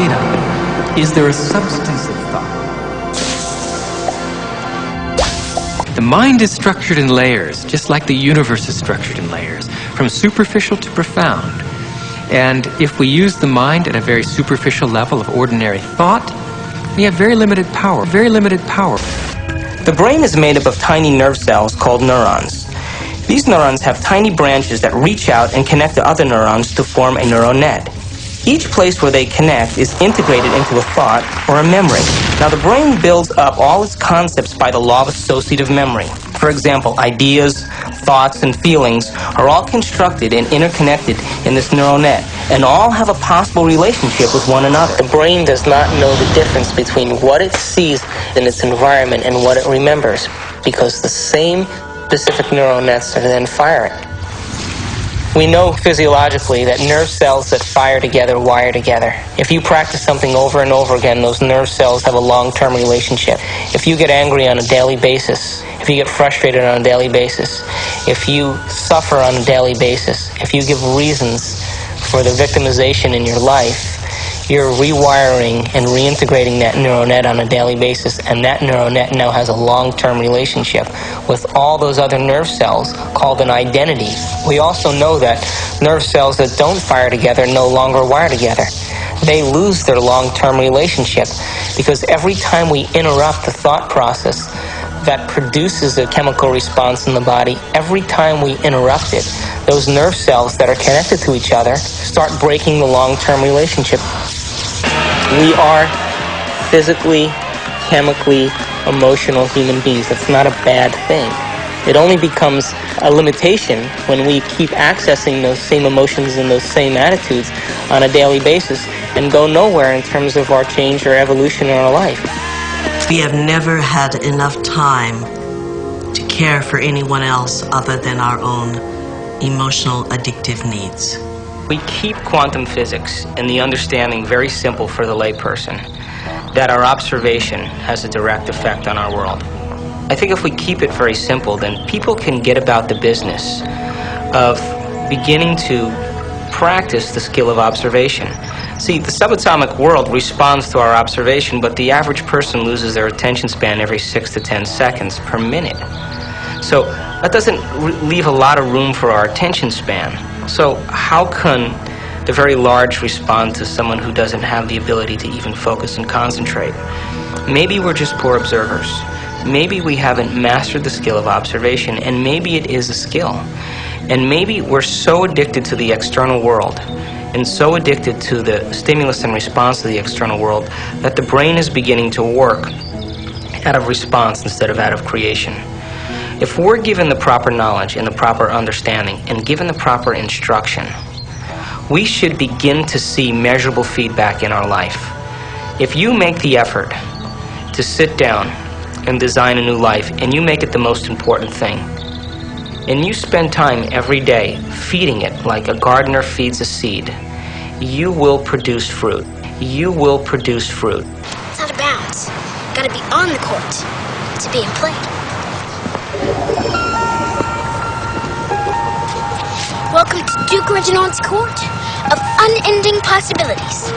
data? Is there a substance of thought? The mind is structured in layers, just like the universe is structured in layers, from superficial to profound. And if we use the mind at a very superficial level of ordinary thought, we have very limited power, very limited power. The brain is made up of tiny nerve cells called neurons. These neurons have tiny branches that reach out and connect to other neurons to form a neural net. Each place where they connect is integrated into a thought or a memory. Now, the brain builds up all its concepts by the law of associative memory. For example, ideas, thoughts, and feelings are all constructed and interconnected in this neural net, and all have a possible relationship with one another. The brain does not know the difference between what it sees in its environment and what it remembers, because the same specific neural nets are then firing. We know physiologically that nerve cells that fire together wire together. If you practice something over and over again, those nerve cells have a long-term relationship. If you get angry on a daily basis, if you get frustrated on a daily basis, if you suffer on a daily basis, if you give reasons for the victimization in your life, you're rewiring and reintegrating that neural net on a daily basis, and that neural net now has a long-term relationship with all those other nerve cells called an identity. We also know that nerve cells that don't fire together no longer wire together. They lose their long-term relationship because every time we interrupt the thought process that produces a chemical response in the body, every time we interrupt it, those nerve cells that are connected to each other start breaking the long-term relationship. We are physically, chemically, emotional human beings. That's not a bad thing. It only becomes a limitation when we keep accessing those same emotions and those same attitudes on a daily basis and go nowhere in terms of our change or evolution in our life. We have never had enough time to care for anyone else other than our own emotional addictive needs. We keep quantum physics and the understanding very simple for the layperson, that our observation has a direct effect on our world. I think if we keep it very simple, then people can get about the business of beginning to practice the skill of observation. See, the subatomic world responds to our observation, but the average person loses their attention span every 6 to 10 seconds per minute. So that doesn't leave a lot of room for our attention span. So how can the very large respond to someone who doesn't have the ability to even focus and concentrate? Maybe we're just poor observers. Maybe we haven't mastered the skill of observation, and maybe it is a skill. And maybe we're so addicted to the external world and so addicted to the stimulus and response to the external world that the brain is beginning to work out of response instead of out of creation. If we're given the proper knowledge and the proper understanding and given the proper instruction, we should begin to see measurable feedback in our life. If you make the effort to sit down and design a new life, and you make it the most important thing, and you spend time every day feeding it like a gardener feeds a seed, you will produce fruit. You will produce fruit. It's not a bounce. Gotta be on the court to be in play. Welcome to Duke Reginald's Court of Unending Possibilities.